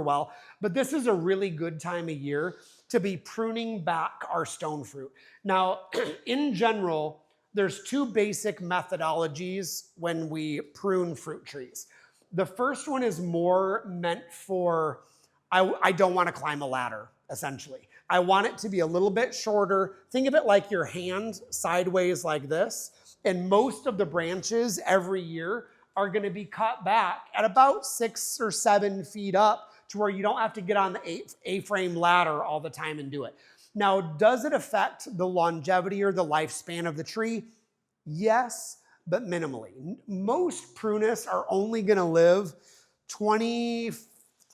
well, but this is a really good time of year to be pruning back our stone fruit. Now, in general, there's two basic methodologies when we prune fruit trees. The first one is more meant for, I don't want to climb a ladder, essentially. I want it to be a little bit shorter. Think of it like your hand sideways like this. And most of the branches every year are going to be cut back at about 6 or 7 feet up to where you don't have to get on the A-frame ladder all the time and do it. Now, does it affect the longevity or the lifespan of the tree? Yes, but minimally. Most prunists are only going to live 20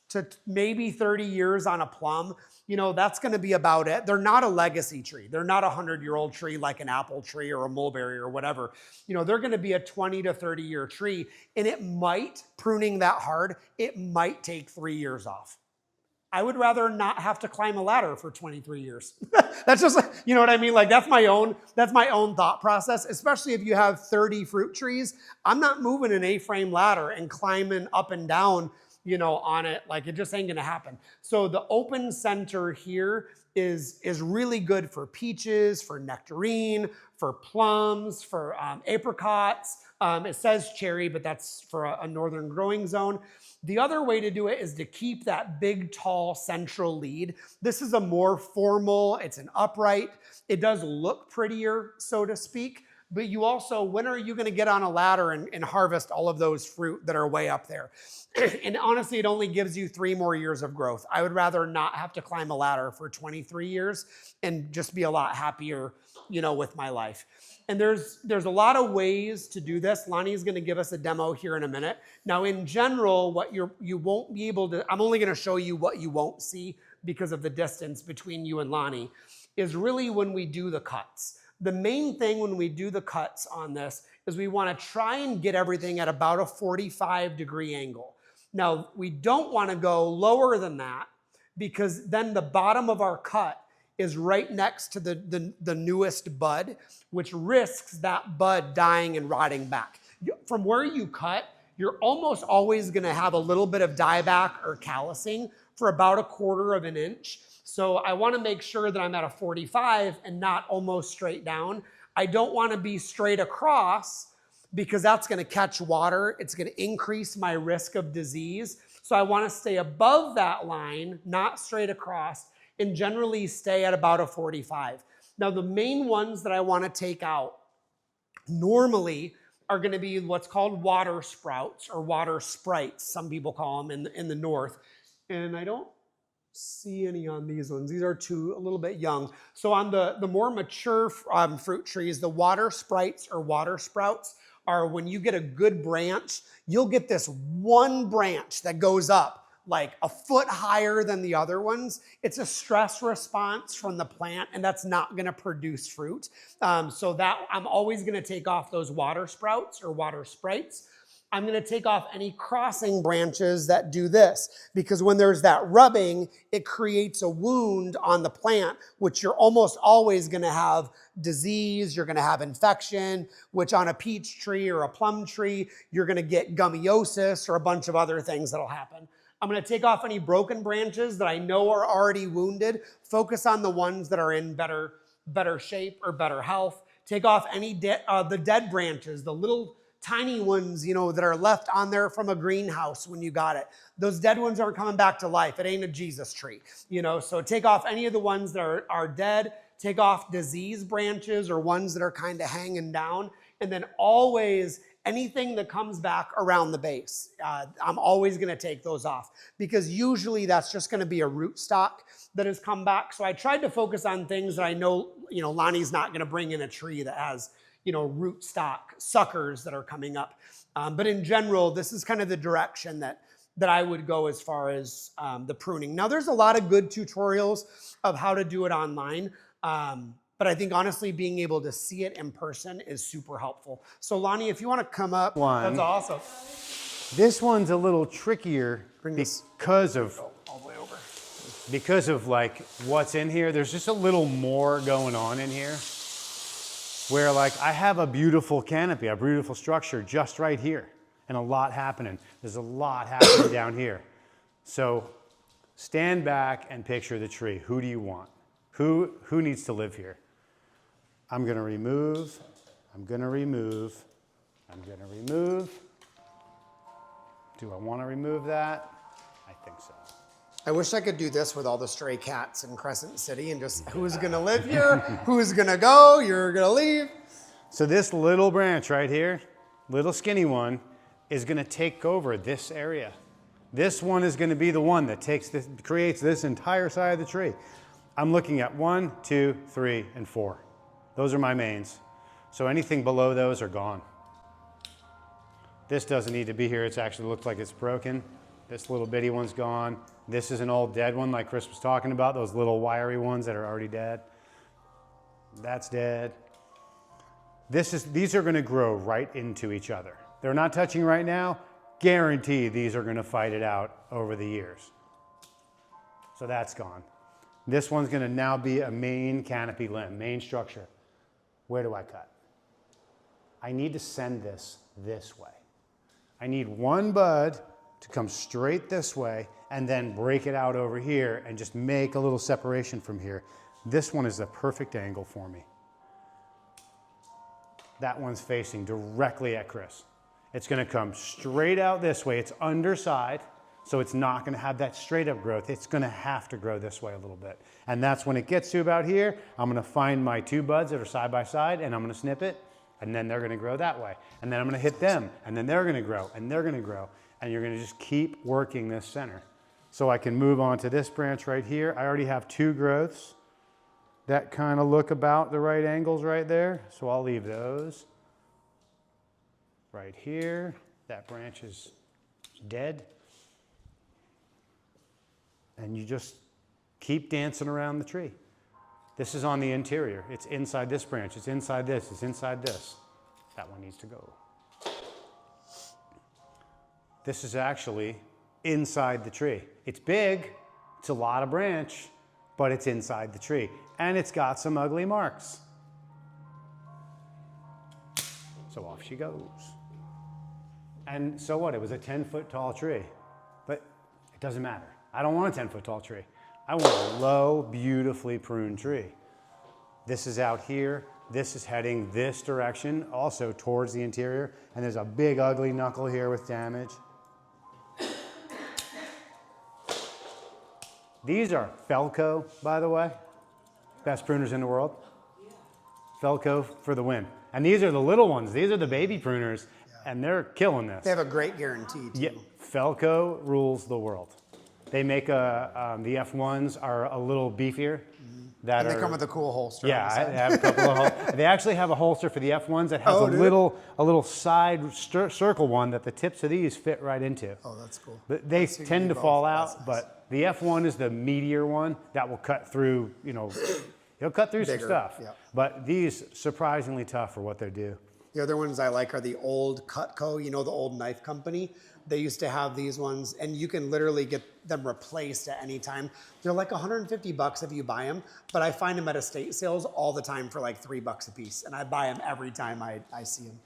to maybe 30 years on a plum. You know, that's going to be about it. They're not a legacy tree. They're not a 100-year-old tree like an apple tree or a mulberry or whatever. You know, they're going to be a 20 to 30-year tree, and it might, pruning that hard, it might take 3 years off. I would rather not have to climb a ladder for 23 years. That's just, you know what I mean? Like that's my own thought process, especially if you have 30 fruit trees. I'm not moving an A-frame ladder and climbing up and down, you know, on it. Like it just ain't gonna happen. So the open center here is really good for peaches, for nectarine, for plums, for apricots. It says cherry, but that's for a northern growing zone. The other way to do it is to keep that big, tall central lead. This is a more formal, it's an upright. It does look prettier, so to speak. But you also, when are you going to get on a ladder and harvest all of those fruit that are way up there? And honestly, it only gives you 3 more years of growth. I would rather not have to climb a ladder for 23 years and just be a lot happier, you know, with my life. And there's a lot of ways to do this. Lonnie is going to give us a demo here in a minute. Now, in general, what you won't be able to, I'm only going to show you what you won't see because of the distance between you and Lonnie, is really when we do the cuts. The main thing when we do the cuts on this is we want to try and get everything at about a 45-degree angle. Now, we don't want to go lower than that because then the bottom of our cut is right next to the newest bud, which risks that bud dying and rotting back. From where you cut, you're almost always going to have a little bit of dieback or callousing for about 1/4 of an inch. So I want to make sure that I'm at a 45 and not almost straight down. I don't want to be straight across because that's going to catch water. It's going to increase my risk of disease. So I want to stay above that line, not straight across, and generally stay at about a 45. Now, the main ones that I want to take out normally are going to be what's called water sprouts or water sprites. Some people call them in the north. And I don't see any on these ones. These are a little bit young. So on the more mature fruit trees, the water sprites or water sprouts are when you get a good branch, you'll get this one branch that goes up like a foot higher than the other ones. It's a stress response from the plant, and that's not gonna produce fruit. So that I'm always gonna take off those water sprouts or water sprites. I'm gonna take off any crossing branches that do this, because when there's that rubbing, it creates a wound on the plant, which you're almost always gonna have disease, you're gonna have infection, which on a peach tree or a plum tree, you're gonna get gummiosis or a bunch of other things that'll happen. I'm going to take off any broken branches that I know are already wounded, focus on the ones that are in better shape or better health. Take off any the dead branches, the little tiny ones, you know, that are left on there from a greenhouse when you got it. Those dead ones aren't coming back to life. It ain't a Jesus tree, you know, so take off any of the ones that are dead. Take off disease branches or ones that are kind of hanging down. And then always anything that comes back around the base, I'm always going to take those off because usually that's just going to be a root stock that has come back. So I tried to focus on things that I know, you know, Lonnie's not going to bring in a tree that has, you know, root stock suckers that are coming up. But in general, this is kind of the direction that I would go as far as the pruning. Now, there's a lot of good tutorials of how to do it online. But I think honestly, being able to see it in person is super helpful. So Lonnie, if you want to come up, that's awesome. This one's a little trickier because of all the way over. Because of like what's in here. There's just a little more going on in here. Where like I have a beautiful canopy, a beautiful structure just right here, and a lot happening. There's a lot happening down here. So stand back and picture the tree. Who do you want? Who needs to live here? I'm gonna remove, I'm gonna remove, I'm gonna remove. Do I wanna remove that? I think so. I wish I could do this with all the stray cats in Crescent City and just who's gonna live here, who's gonna go, you're gonna leave. So this little branch right here, little skinny one, is gonna take over this area. This one is gonna be the one that creates this entire side of the tree. I'm looking at 1, 2, 3, and 4. Those are my mains. So anything below those are gone. This doesn't need to be here. It's actually looks like it's broken. This little bitty one's gone. This is an old dead one like Chris was talking about, those little wiry ones that are already dead. That's dead. These are gonna grow right into each other. They're not touching right now. Guaranteed these are gonna fight it out over the years. So that's gone. This one's gonna now be a main canopy limb, main structure. Where do I cut? I need to send this way. I need one bud to come straight this way and then break it out over here and just make a little separation from here. This one is the perfect angle for me. That one's facing directly at Chris. It's gonna come straight out this way. It's underside, so it's not gonna have that straight up growth. It's gonna have to grow this way a little bit. And that's when it gets to about here, I'm gonna find my 2 buds that are side by side and I'm gonna snip it, and then they're gonna grow that way. And then I'm gonna hit them, and then they're gonna grow, and they're gonna grow. And you're gonna just keep working this center. So I can move on to this branch right here. I already have 2 growths that kind of look about the right angles right there. So I'll leave those right here. That branch is dead. And you just keep dancing around the tree. This is on the interior. It's inside this branch. It's inside this. It's inside this. That one needs to go. This is actually inside the tree. It's big. It's a lot of branch, but it's inside the tree. And it's got some ugly marks. So off she goes. And so what? It was a 10-foot tall tree, but it doesn't matter. I don't want a 10-foot tall tree. I want a low, beautifully pruned tree. This is out here. This is heading this direction, also towards the interior. And there's a big, ugly knuckle here with damage. These are Felco, by the way. Best pruners in the world. Felco for the win. And these are the little ones. These are the baby pruners, and they're killing this. They have a great guarantee, too. Yeah, Felco rules the world. They make the F1s are a little beefier. And they come with a cool holster. Yeah, I have a couple of holsters. They actually have a holster for the F1s that has a little side circle one that the tips of these fit right into. Oh, that's cool. But they tend to fall out, but the F1 is the meatier one that will cut through, you know, it'll cut through some stuff. Yeah. But these surprisingly tough for what they do. The other ones I like are the old Cutco, you know, the old knife company. They used to have these ones, and you can literally get them replaced at any time. They're like 150 bucks if you buy them, but I find them at estate sales all the time for like $3 a piece, and I buy them every time I see them.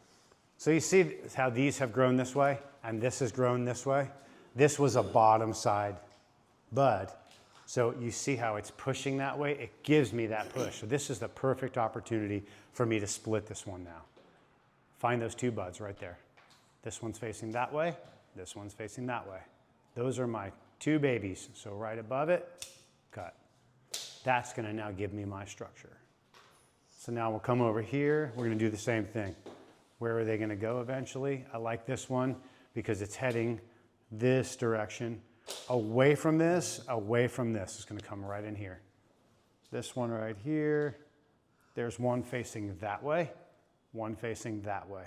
So you see how these have grown this way, and this has grown this way? This was a bottom side bud. So you see how it's pushing that way? It gives me that push. So this is the perfect opportunity for me to split this one now. Find those 2 buds right there. This one's facing that way. This one's facing that way. Those are my 2 babies. So right above it, cut. That's gonna now give me my structure. So now we'll come over here. We're gonna do the same thing. Where are they gonna go eventually? I like this one because it's heading this direction. Away from this, away from this. It's gonna come right in here. This one right here. There's one facing that way, one facing that way.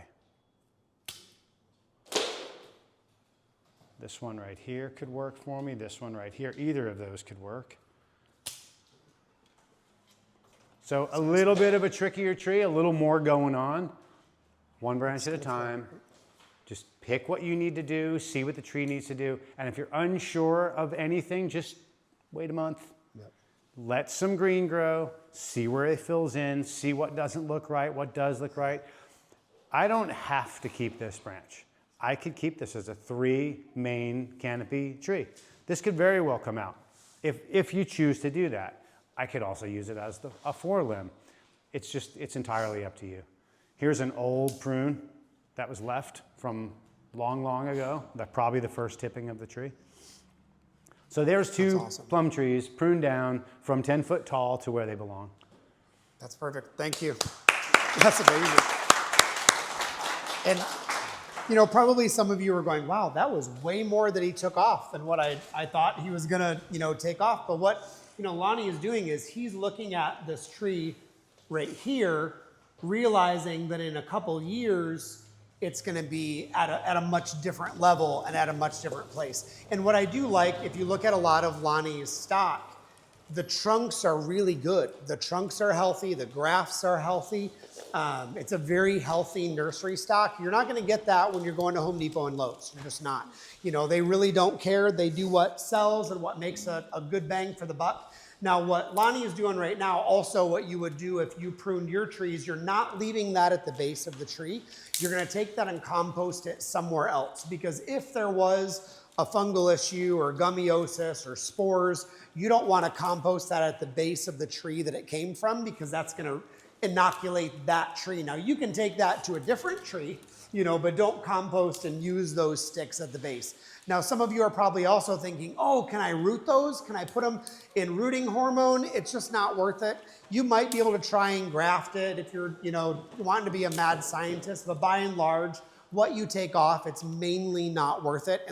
This one right here could work for me. This one right here, either of those could work. So a little bit of a trickier tree, a little more going on. One branch at a time. Just pick what you need to do, see what the tree needs to do. And if you're unsure of anything, just wait a month. Yep. Let some green grow, see where it fills in, see what doesn't look right, what does look right. I don't have to keep this branch. I could keep this as a 3 main canopy tree. This could very well come out. if you choose to do that. I could also use it as a forelimb. It's entirely up to you. Here's an old prune that was left from long, long ago. Probably the first tipping of the tree. So there's two awesome. plum trees pruned down from 10 foot tall to where they belong. That's perfect. Thank you. That's amazing. And, you know, probably some of you are going, wow, that was way more that he took off than what I thought he was going to, you know, take off. But what, you know, Lonnie is doing is he's looking at this tree right here, realizing that in a couple years, it's going to be at a much different level and at a much different place. And what I do like, if you look at a lot of Lonnie's stock, the trunks are really good. The trunks are healthy. The grafts are healthy. It's a very healthy nursery stock. You're not going to get that when you're going to Home Depot and Lowe's. You're just not. You know, they really don't care. They do what sells and what makes a good bang for the buck. Now, what Lonnie is doing right now, also what you would do if you pruned your trees, you're not leaving that at the base of the tree. You're going to take that and compost it somewhere else. Because if there was a fungal issue or gummiosis or spores, you don't want to compost that at the base of the tree that it came from, because that's going to inoculate that tree. Now, you can take that to a different tree, you know, but don't compost and use those sticks at the base. Now, some of you are probably also thinking, oh, can I root those? Can I put them in rooting hormone? It's just not worth it. You might be able to try and graft it if you're, you know, wanting to be a mad scientist, but by and large, what you take off, it's mainly not worth it.